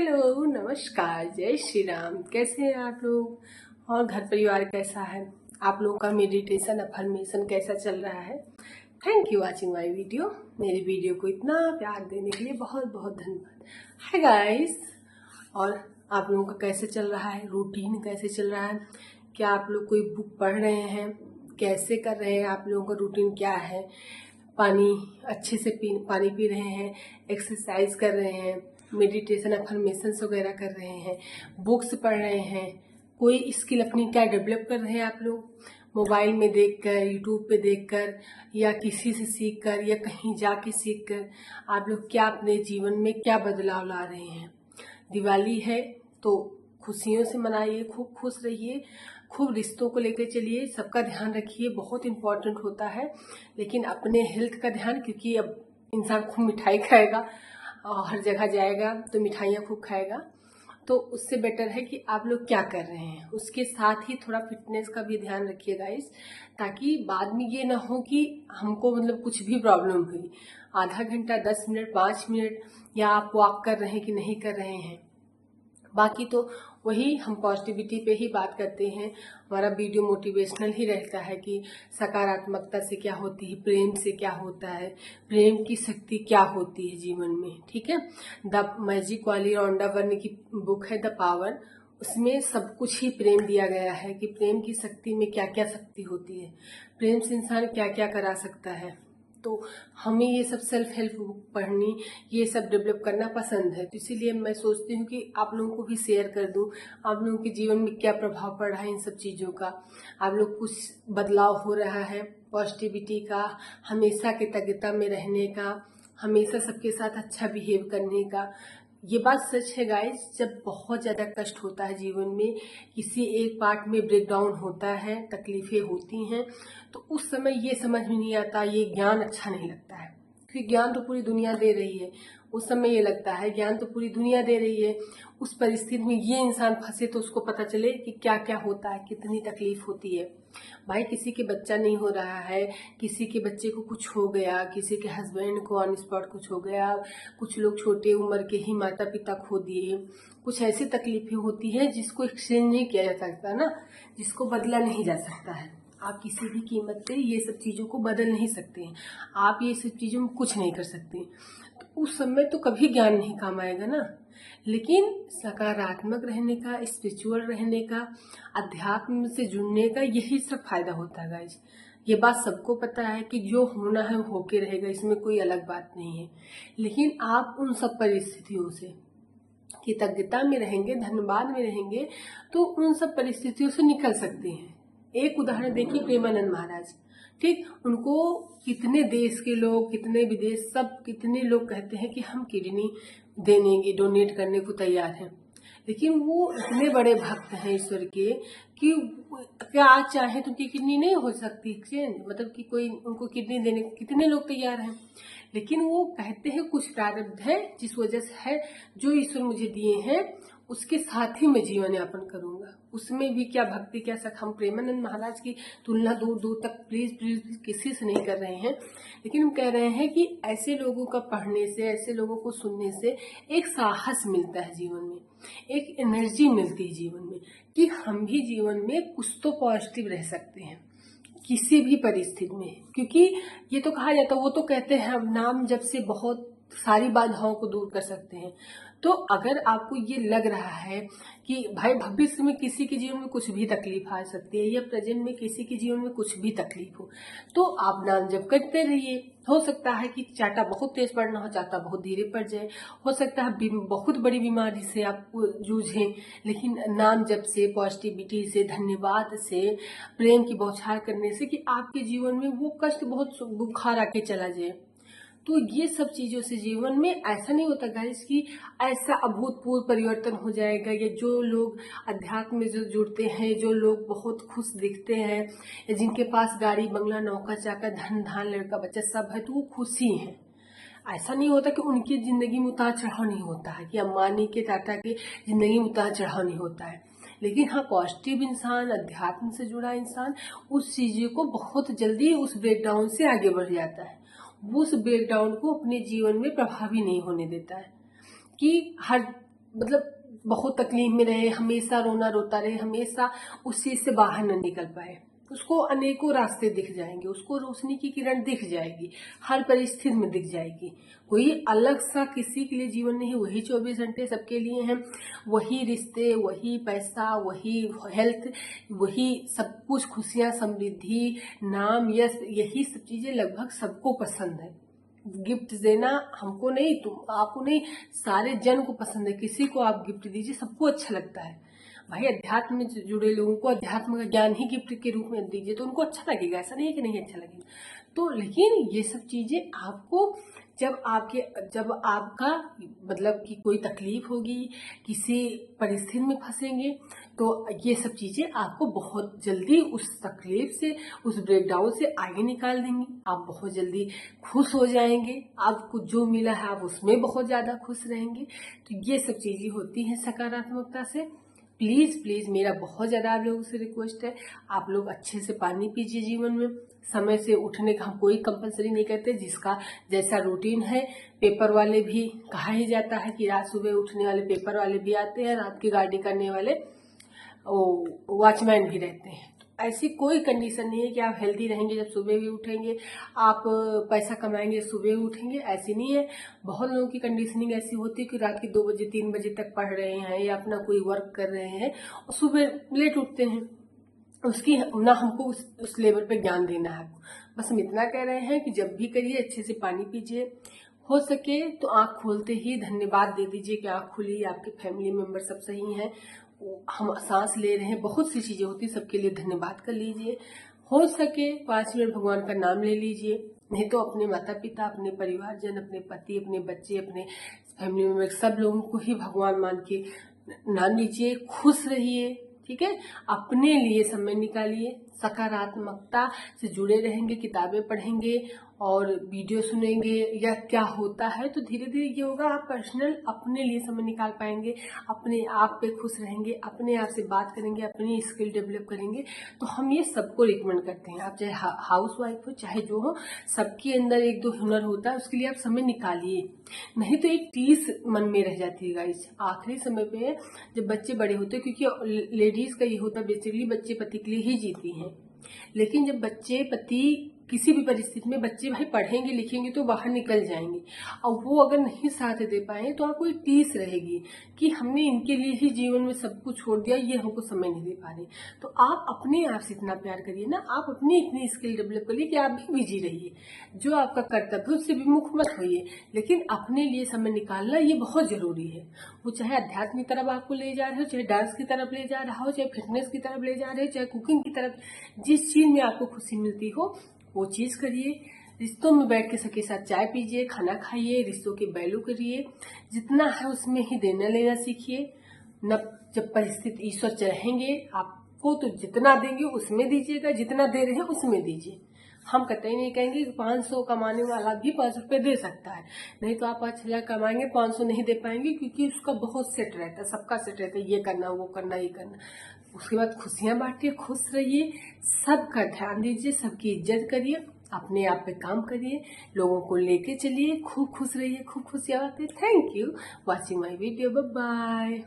Hello, नमस्कार, जय श्री राम। कैसे हैं आप लोग और घर परिवार कैसा है? आप लोगों का मेडिटेशन अफर्मेशन कैसा चल रहा है? Thank you watching my video. मेरी वीडियो को इतना प्यार देने के लिए बहुत बहुत धन्यवाद। हाय गाइस, और आप लोगों का कैसे चल रहा है? रूटीन कैसे चल रहा है? क्या आप लोग कोई बुक पढ़ रहे हैं? कैसे कर रहे हैं? आप लोगों का रूटीन क्या है? पानी अच्छे से पानी पी रहे हैं, एक्सरसाइज कर रहे हैं, मेडिटेशन अफर्मेशंस वगैरह कर रहे हैं, बुक्स पढ़ रहे हैं, कोई स्किल अपनी क्या डेवलप कर रहे हैं आप लोग? मोबाइल में देखकर, यूट्यूब पे देखकर, या किसी से सीखकर, या कहीं जाके सीखकर आप लोग क्या अपने जीवन में क्या बदलाव ला रहे हैं? दिवाली है तो खुशियों से मनाइए, खूब खुश रहिए, खूब रिश्तों को लेकर चलिए, सबका ध्यान रखिए, बहुत इम्पोर्टेंट होता है। लेकिन अपने हेल्थ का ध्यान, क्योंकि अब इंसान खूब मिठाई खाएगा और हर जगह जाएगा तो मिठाइयाँ खूब खाएगा, तो उससे बेटर है कि आप लोग क्या कर रहे हैं उसके साथ ही थोड़ा फिटनेस का भी ध्यान रखिए गाइस, ताकि बाद में ये ना हो कि हमको मतलब कुछ भी प्रॉब्लम हुई। आधा घंटा, 10 मिनट, 5 मिनट, या आप वॉक कर रहे हैं कि नहीं कर रहे हैं। बाकी तो वही हम पॉजिटिविटी पे ही बात करते हैं। हमारा वीडियो मोटिवेशनल ही रहता है कि सकारात्मकता से क्या होती है, प्रेम से क्या होता है, प्रेम की शक्ति क्या होती है जीवन में। ठीक है, द मैजिक वाली रोंडा वर्न की बुक है द पावर, उसमें सब कुछ ही प्रेम दिया गया है कि प्रेम की शक्ति में क्या क्या शक्ति होती है, प्रेम से इंसान क्या क्या करा सकता है। तो हमें ये सब सेल्फ हेल्प बुक पढ़नी, ये सब डेवलप करना पसंद है, तो इसीलिए मैं सोचती हूँ कि आप लोगों को भी शेयर कर दूँ, आप लोगों के जीवन में क्या प्रभाव पड़ रहा है इन सब चीज़ों का, आप लोग कुछ बदलाव हो रहा है पॉजिटिविटी का, हमेशा कृतज्ञता में रहने का, हमेशा सबके साथ अच्छा बिहेव करने का। ये बात सच है गाइस, जब बहुत ज़्यादा कष्ट होता है जीवन में, किसी एक पार्ट में ब्रेकडाउन होता है, तकलीफें होती हैं, तो उस समय ये समझ में नहीं आता, ये ज्ञान अच्छा नहीं लगता है, क्योंकि ज्ञान तो पूरी दुनिया दे रही है। उस समय ये लगता है ज्ञान तो पूरी दुनिया दे रही है, उस परिस्थिति में ये इंसान फंसे तो उसको पता चले कि क्या क्या होता है, कितनी तकलीफ होती है। भाई किसी के बच्चा नहीं हो रहा है, किसी के बच्चे को कुछ हो गया, किसी के हस्बैंड को ऑन स्पॉट कुछ हो गया, कुछ लोग छोटे उम्र के ही माता पिता खो दिए, कुछ ऐसी तकलीफें होती है जिसको एक्सचेंज नहीं किया जा सकता ना, जिसको बदला नहीं जा सकता है। आप किसी भी कीमत पे ये सब चीज़ों को बदल नहीं सकते हैं, आप ये सब चीज़ों में कुछ नहीं कर सकते, तो उस समय तो कभी ज्ञान नहीं काम आएगा ना। लेकिन सकारात्मक रहने का, स्पिरिचुअल रहने का, अध्यात्म से जुड़ने का, यही सब फायदा होता है गाइज। ये बात सबको पता है कि जो होना है वो होके रहेगा, इसमें कोई अलग बात नहीं है। लेकिन आप उन सब परिस्थितियों से कृतज्ञता में रहेंगे, धन्यवाद में रहेंगे, तो उन सब परिस्थितियों से निकल सकते हैं। एक उदाहरण देखिए, प्रेमानंद महाराज, ठीक, उनको कितने देश के लोग, कितने विदेश, सब कितने लोग कहते हैं कि हम किडनी देने, डोनेट करने को तैयार हैं, लेकिन वो इतने बड़े भक्त हैं ईश्वर के कि क्या आज चाहे तो उनकी किडनी नहीं हो सकती चेंज, मतलब कि कोई उनको किडनी देने को कितने लोग तैयार हैं, लेकिन वो कहते हैं कुछ प्रारब्ध है जिस वजह से है, जो ईश्वर मुझे दिए हैं उसके साथ ही मैं जीवन यापन करूंगा। उसमें भी क्या भक्ति, क्या सख, हम प्रेमानंद महाराज की तुलना दूर दूर तक प्लीज प्लीज किसी से नहीं कर रहे हैं, लेकिन हम कह रहे हैं कि ऐसे लोगों का पढ़ने से, ऐसे लोगों को सुनने से एक साहस मिलता है जीवन में, एक एनर्जी मिलती है जीवन में, कि हम भी जीवन में कुछ तो पॉजिटिव रह सकते हैं किसी भी परिस्थिति में। क्योंकि ये तो कहा जाता है, वो तो कहते हैं हम नाम जप से बहुत सारी बाधाओं को दूर कर सकते हैं। तो अगर आपको ये लग रहा है कि भाई भविष्य में किसी के जीवन में कुछ भी तकलीफ आ सकती है, या प्रेजेंट में किसी के जीवन में कुछ भी तकलीफ हो, तो आप नाम जप करते रहिए। हो सकता है कि चाटा बहुत तेज पड़ना हो, चाटा बहुत धीरे पड़ जाए, हो सकता है बहुत बड़ी बीमारी से आप जूझें, लेकिन नाम जप से, पॉजिटिविटी से, धन्यवाद से, प्रेम की बौछार करने से, कि आपके जीवन में वो कष्ट बहुत बुखार आके चला जाए। तो ये सब चीजों से जीवन में ऐसा नहीं होता गाइस कि ऐसा अभूतपूर्व परिवर्तन हो जाएगा, या जो लोग अध्यात्म में जो जुड़ते हैं, जो लोग बहुत खुश दिखते हैं, या जिनके पास गाड़ी बंगला नौका चाका धन धान लड़का बच्चा सब है, तो वो खुशी हैं। ऐसा नहीं होता कि उनकी जिंदगी में उतार चढ़ाव नहीं होता है, कि अंबानी के, टाटा के जिंदगी में उतार चढ़ाव नहीं होता है, लेकिन हाँ पॉजिटिव इंसान, अध्यात्म से जुड़ा इंसान उस चीज़ों को बहुत जल्दी उस ब्रेकडाउन से आगे बढ़ जाता है, वो उस ब्रेकडाउन को अपने जीवन में प्रभावी नहीं होने देता है। कि हर मतलब बहुत तकलीफ में रहे, हमेशा रोना रोता रहे, हमेशा उस चीज से बाहर न निकल पाए, उसको अनेकों रास्ते दिख जाएंगे, उसको रोशनी की किरण दिख जाएगी, हर परिस्थिति में दिख जाएगी। कोई अलग सा किसी के लिए जीवन नहीं, वही 24 घंटे सबके लिए हैं, वही रिश्ते, वही पैसा, वही हेल्थ, वही सब कुछ, खुशियां, समृद्धि, नाम, यश, यही सब चीजें लगभग सबको पसंद है। गिफ्ट देना हमको नहीं, तुम आपको नहीं, सारे जन को पसंद है। किसी को आप गिफ्ट दीजिए, सबको अच्छा लगता है भाई। अध्यात्म में जुड़े लोगों को अध्यात्म का ज्ञान ही गिफ्ट के रूप में दीजिए तो उनको अच्छा लगेगा, ऐसा नहीं है कि नहीं अच्छा लगेगा। तो लेकिन ये सब चीजें आपको जब आपका मतलब कि कोई तकलीफ होगी, किसी परिस्थिति में फंसेंगे, तो ये सब चीजें आपको बहुत जल्दी उस तकलीफ से, उस ब्रेकडाउन से आगे निकाल देंगी। आप बहुत जल्दी खुश हो जाएंगे, आपको जो मिला है आप उसमें बहुत ज्यादा खुश रहेंगे। तो ये सब चीजें होती हैं सकारात्मकता से। प्लीज प्लीज मेरा बहुत ज्यादा आप लोगों से रिक्वेस्ट है, आप लोग अच्छे से पानी पीजिए जीवन में। समय से उठने का हम कोई कंपलसरी नहीं करते, जिसका जैसा रूटीन है। पेपर वाले भी कहा ही जाता है कि रात सुबह उठने वाले पेपर वाले भी आते हैं, रात की गाड़ी करने वाले वॉचमैन भी रहते हैं। ऐसी कोई कंडीशन नहीं है कि आप हेल्दी रहेंगे जब सुबह भी उठेंगे, आप पैसा कमाएंगे सुबह उठेंगे, ऐसी नहीं है। बहुत लोगों की कंडीशनिंग ऐसी होती है कि रात के 2 बजे 3 बजे तक पढ़ रहे हैं या अपना कोई वर्क कर रहे हैं और सुबह लेट उठते हैं। उसकी ना हमको उस लेवल पे ज्ञान देना है। बस हम इतना कह रहे हैं कि जब भी करिए अच्छे से पानी पीजिए, हो सके तो आंख खोलते ही धन्यवाद दे दीजिए कि आंख खुली, आपके फैमिली मेंबर सब सही हैं, हम सांस ले रहे हैं, बहुत सी चीजें होती, सबके लिए धन्यवाद कर लीजिए। हो सके 5 मिनट भगवान का नाम ले लीजिए, नहीं तो अपने माता पिता, अपने परिवारजन, अपने पति, अपने बच्चे, अपने फैमिली मेंबर सब लोगों को ही भगवान मान के नाम लीजिए। खुश रहिए, ठीक है। अपने लिए समय निकालिए, सकारात्मकता से जुड़े रहेंगे, किताबें पढ़ेंगे और वीडियो सुनेंगे या क्या होता है, तो धीरे धीरे ये होगा आप पर्सनल अपने लिए समय निकाल पाएंगे, अपने आप पे खुश रहेंगे, अपने आप से बात करेंगे, अपनी स्किल डेवलप करेंगे। तो हम ये सबको रिकमेंड करते हैं, आप चाहे हाउस वाइफ हो चाहे जो हो, सबके अंदर 1-2 हुनर होता है, उसके लिए आप समय निकालिए। नहीं तो एक टीस मन में रह जाती है गाइस आखिरी समय पे, जब बच्चे बड़े होते हैं। क्योंकि लेडीज का ये होता है बेसिकली, बच्चे पति के लिए ही जीती हैं। लेकिन जब बच्चे पति किसी भी परिस्थिति में, बच्चे भाई पढ़ेंगे लिखेंगे तो बाहर निकल जाएंगे, और वो अगर नहीं साथ दे पाए तो आपको एक टीस रहेगी कि हमने इनके लिए ही जीवन में सब कुछ छोड़ दिया, ये हमको समय नहीं दे पा रहे। तो आप अपने आप से इतना प्यार करिए ना, आप अपनी इतनी स्किल डेवलप करिए कि आप भी बिजी रहिए, जो आपका कर्तव्य है उससे विमुख मत होइए, लेकिन अपने लिए समय निकालना ये बहुत जरूरी है। वो चाहे अध्यात्म की तरफ आपको ले जा रहे हो, चाहे डांस की तरफ ले जा रहा हो, चाहे फिटनेस की तरफ ले जा रहे हो, चाहे कुकिंग की तरफ, जिस चीज में आपको खुशी मिलती हो वो चीज करिए। रिश्तों में बैठ के सबके साथ चाय पीजिए, खाना खाइए, रिश्तों की वैल्यू करिए, जितना है उसमें ही देना लेना सीखिए। न जब परिस्थिति ईश्वर चाहेंगे आपको तो जितना देंगे उसमें दीजिएगा, जितना दे रहे हैं उसमें दीजिए। हम कतई नहीं कहेंगे कि 500 कमाने वाला भी 5 रुपए दे सकता है, नहीं तो आप 5 लाख कमाएंगे 500 नहीं दे पाएंगे, क्योंकि उसका बहुत सेट रहता है, सबका सेट रहता है, ये करना वो करना ये करना। उसके बाद खुशियां बांटिए, खुश रहिए, सबका ध्यान दीजिए, सबकी इज्जत करिए, अपने आप पे काम करिए, लोगों को लेके चलिए, खूब खुश रहिए, खूब खुशियां बांटिए। Thank you watching my video, bye bye.